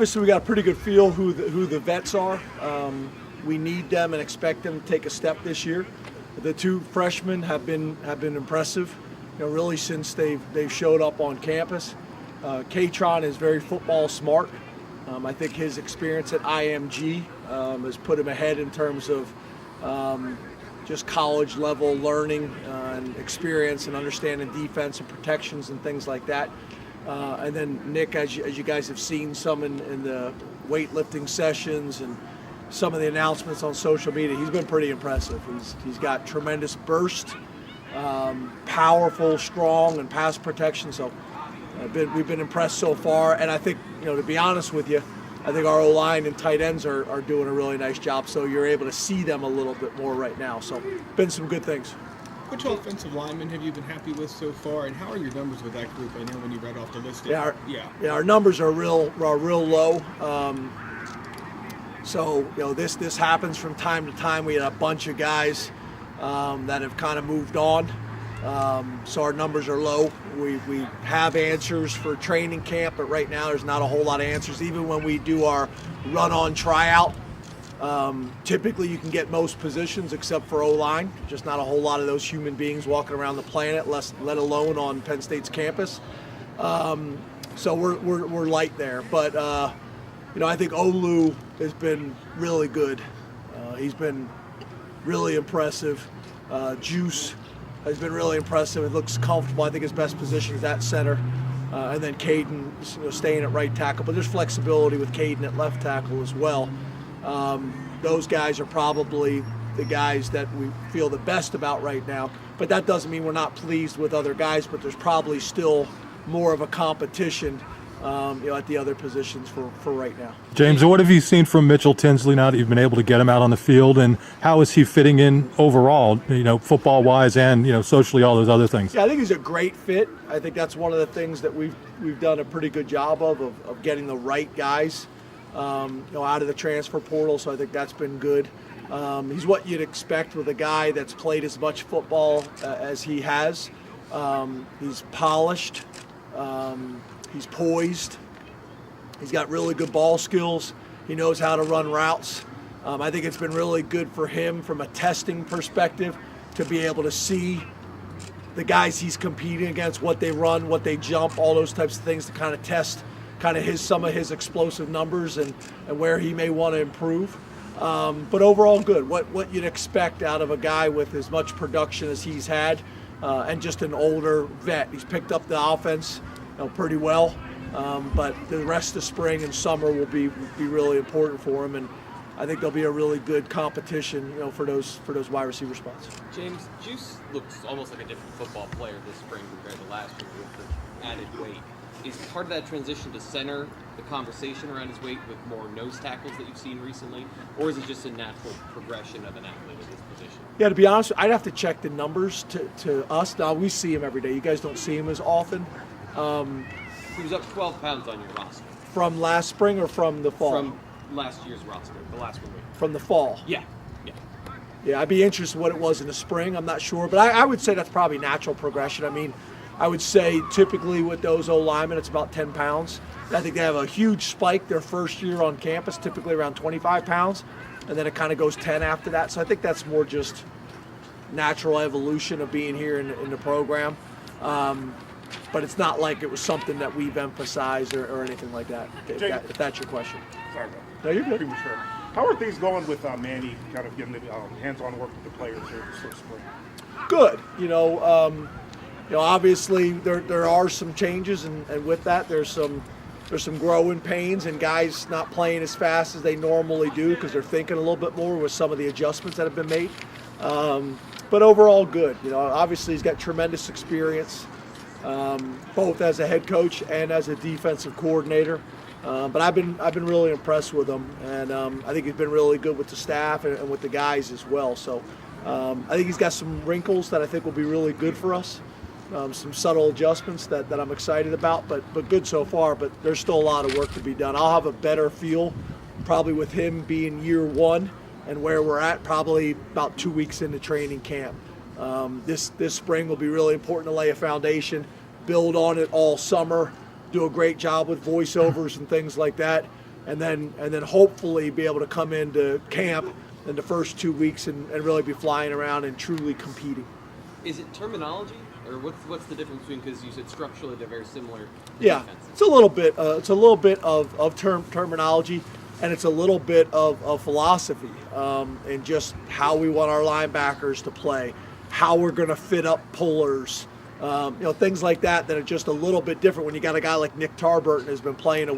Obviously, we got a pretty good feel who the vets are. We need them and expect them to take a step this year. The two freshmen have been impressive, really since they've showed up on campus. Katron is very football smart. I think his experience at IMG has put him ahead in terms of just college level learning and experience and understanding defense and protections and things like that. And then Nick, as you guys have seen some in the weightlifting sessions and some of the announcements on social media, he's been pretty impressive. He's got tremendous burst, powerful, strong, and pass protection. So we've been impressed so far. And I think, to be honest with you, I think our O-line and tight ends are doing a really nice job. So you're able to see them a little bit more right now. So been some good things. Which offensive linemen have you been happy with so far, and how are your numbers with that group? I know when you read off the list. Our numbers are real low. So this happens from time to time. We had a bunch of guys that have kind of moved on, so our numbers are low. We have answers for training camp, but right now there's not a whole lot of answers. Even when we do our run-on tryout. Typically you can get most positions except for O-line, just not a whole lot of those human beings walking around the planet, let alone on Penn State's campus. So we're light there, but I think Olu has been really good. He's been really impressive. Juice has been really impressive. It looks comfortable. I think his best position is at center. And then Caden staying at right tackle, but there's flexibility with Caden at left tackle as well. Those guys are probably the guys that we feel the best about right now, but that doesn't mean we're not pleased with other guys, but there's probably still more of a competition at the other positions for right now. James, what have you seen from Mitchell Tinsley now that you've been able to get him out on the field, and how is he fitting in overall, football-wise and, socially, all those other things? Yeah, I think he's a great fit. I think that's one of the things that we've done a pretty good job of getting the right guys out of the transfer portal, so I think that's been good. He's what you'd expect with a guy that's played as much football as he has. He's polished, he's poised, he's got really good ball skills, he knows how to run routes. I think it's been really good for him from a testing perspective to be able to see the guys he's competing against, what they run, what they jump, all those types of things to kind of test some of his explosive numbers and where he may want to improve. But overall good. What you'd expect out of a guy with as much production as he's had and just an older vet. He's picked up the offense pretty well, but the rest of spring and summer will be really important for him, and I think there'll be a really good competition for those wide receiver spots. James, Juice looks almost like a different football player this spring compared to last year with the added weight. Is part of that transition to center the conversation around his weight with more nose tackles that you've seen recently, or is it just a natural progression of an athlete at this position? Yeah, to be honest, I'd have to check the numbers to us. Now, we see him every day. You guys don't see him as often. He was up 12 pounds on your roster. From last spring or from the fall? From last year's roster, the last one. From the fall? Yeah. Yeah, I'd be interested in what it was in the spring. I'm not sure, but I would say that's probably natural progression. I mean, I would say typically with those O-linemen, it's about 10 pounds. I think they have a huge spike their first year on campus, typically around 25 pounds, and then it kind of goes 10 after that. So I think that's more just natural evolution of being here in the program. But it's not like it was something that we've emphasized or anything like that, if that's your question. Sorry about that. No, you're good. Premature. How are things going with Manny, kind of getting the hands-on work with the players here this spring? Good. Obviously there are some changes, and with that there's some growing pains and guys not playing as fast as they normally do because they're thinking a little bit more with some of the adjustments that have been made. But overall good. Obviously he's got tremendous experience, both as a head coach and as a defensive coordinator. But I've been really impressed with him, and I think he's been really good with the staff and with the guys as well. So I think he's got some wrinkles that I think will be really good for us. Some subtle adjustments that I'm excited about, but good so far, but there's still a lot of work to be done. I'll have a better feel probably with him being year one and where we're at probably about 2 weeks into training camp. This spring will be really important to lay a foundation, build on it all summer, do a great job with voiceovers and things like that. and then hopefully be able to come into camp in the first 2 weeks and really be flying around and truly competing. Is it terminology, or what's the difference between, because you said structurally they're very similar Yeah, defenses? it's a little bit. It's a little bit of terminology, and it's a little bit of philosophy, and just how we want our linebackers to play, how we're going to fit up pullers, things like that are just a little bit different when you got a guy like Nick Tarburton has been playing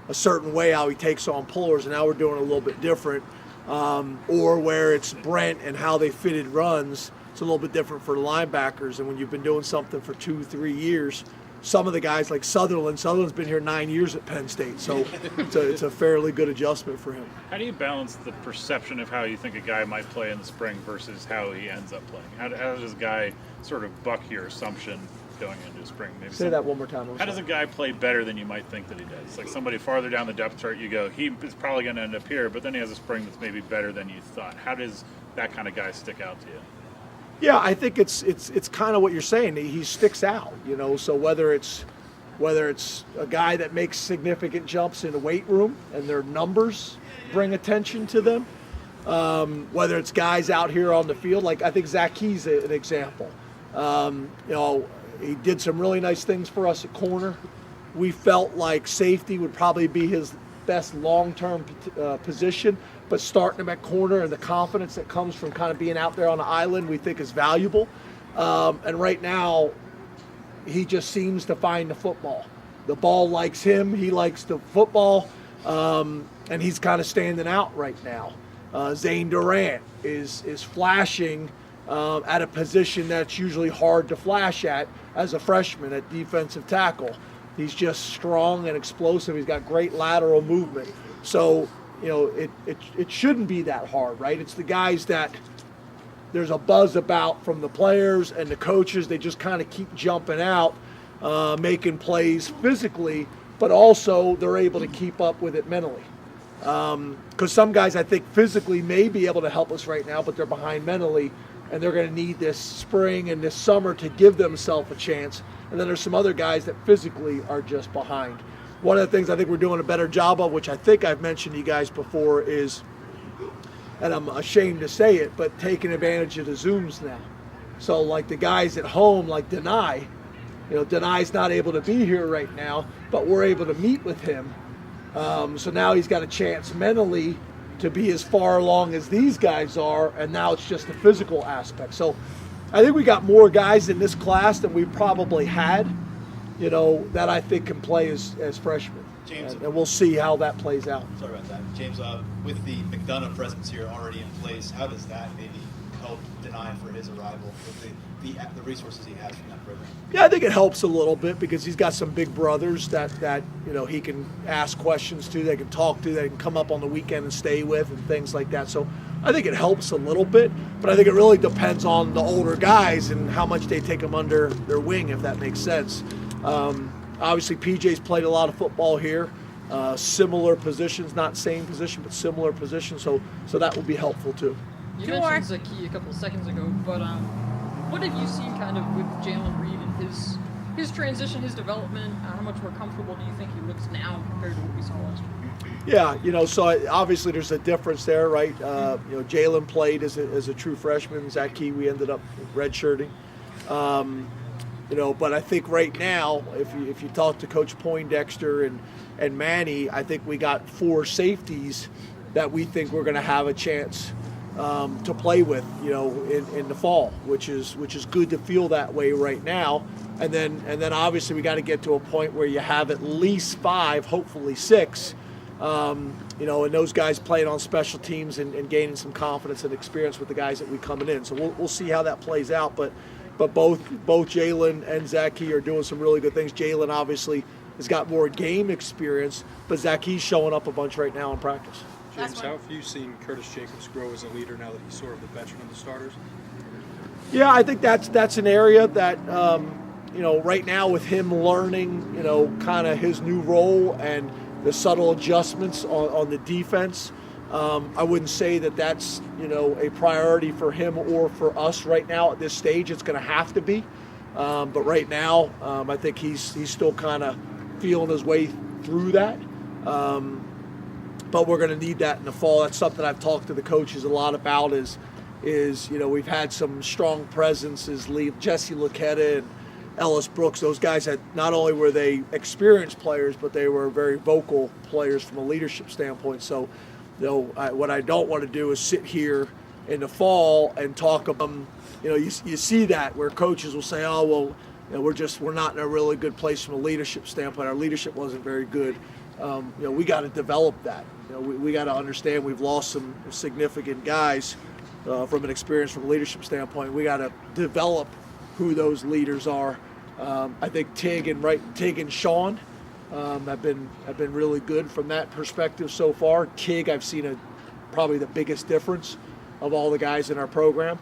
a certain way how he takes on pullers, and now we're doing a little bit different, or where it's Brent and how they fitted runs. It's a little bit different for the linebackers, and when you've been doing something for 2-3 years, some of the guys like Sutherland's been here 9 years at Penn State, so it's a fairly good adjustment for him. How do you balance the perception of how you think a guy might play in the spring versus how he ends up playing? How does a guy sort of buck your assumption going into spring? Say that one more time. How does a guy play better than you might think that he does? Like somebody farther down the depth chart, you go, he is probably going to end up here, but then he has a spring that's maybe better than you thought. How does that kind of guy stick out to you? Yeah, I think it's kind of what you're saying. He sticks out, So whether it's a guy that makes significant jumps in the weight room and their numbers bring attention to them, whether it's guys out here on the field, like I think Zach Key's an example. He did some really nice things for us at corner. We felt like safety would probably be his best long-term position, but starting him at corner and the confidence that comes from kind of being out there on the island, we think is valuable. And right now, he just seems to find the football. The ball likes him. He likes the football, and he's kind of standing out right now. Zane Durant is flashing at a position that's usually hard to flash at as a freshman at defensive tackle. He's just strong and explosive. He's got great lateral movement. So, it shouldn't be that hard, right? It's the guys that there's a buzz about from the players and the coaches. They just kind of keep jumping out, making plays physically, but also they're able to keep up with it mentally. Because some guys I think physically may be able to help us right now, but they're behind mentally, and they're going to need this spring and this summer to give themselves a chance. And then there's some other guys that physically are just behind. One of the things I think we're doing a better job of, which I think I've mentioned to you guys before, is, and I'm ashamed to say it, but taking advantage of the Zooms now. So like the guys at home, like Nittany, Nittany's not able to be here right now, but we're able to meet with him. So now he's got a chance mentally to be as far along as these guys are, and now it's just the physical aspect. So I think we got more guys in this class than we probably had, that I think can play as freshmen. James, and we'll see how that plays out. Sorry about that. James, with the McDonough presence here already in place, how does that maybe help deny for his arrival with the resources he has from that program? Yeah, I think it helps a little bit because he's got some big brothers that he can ask questions to, they can talk to, they can come up on the weekend and stay with and things like that. So I think it helps a little bit, but I think it really depends on the older guys and how much they take them under their wing, if that makes sense. Obviously, PJ's played a lot of football here, similar positions, not same position, but similar positions, so that will be helpful too. You mentioned Zaki a couple of seconds ago, but what have you seen kind of with Jalen Reed and his transition, his development? How much more comfortable do you think he looks now compared to what we saw last year? Yeah, so obviously there's a difference there, right? Jalen played as a true freshman. Zach Key, we ended up redshirting. But I think right now, if you talk to Coach Poindexter and Manny, I think we got 4 safeties that we think we're going to have a chance to play with, in the fall, which is good to feel that way right now. And then obviously we got to get to a point where you have at least 5, hopefully 6, and those guys playing on special teams and gaining some confidence and experience with the guys that we coming in. So we'll see how that plays out, but both Jalen and Zaki are doing some really good things. Jalen obviously has got more game experience, but Zaki's showing up a bunch right now in practice. James, how have you seen Curtis Jacobs grow as a leader now that he's sort of the veteran of the starters? Yeah, I think that's an area that right now with him learning kind of his new role and the subtle adjustments on the defense, I wouldn't say that's a priority for him or for us right now at this stage. It's going to have to be, but right now I think he's still kind of feeling his way through that. but we're going to need that in the fall. That's something I've talked to the coaches a lot about. Is we've had some strong presences, Jesse Luketa and Ellis Brooks. Those guys had, not only were they experienced players, but they were very vocal players from a leadership standpoint. So, what I don't want to do is sit here in the fall and talk about, you see that where coaches will say, oh, well, we're not in a really good place from a leadership standpoint. Our leadership wasn't very good. We got to develop that. We got to understand we've lost some significant guys from an experience from a leadership standpoint. We got to develop who those leaders are. I think Tig and Sean have been really good from that perspective so far. Tig, I've seen probably the biggest difference of all the guys in our program.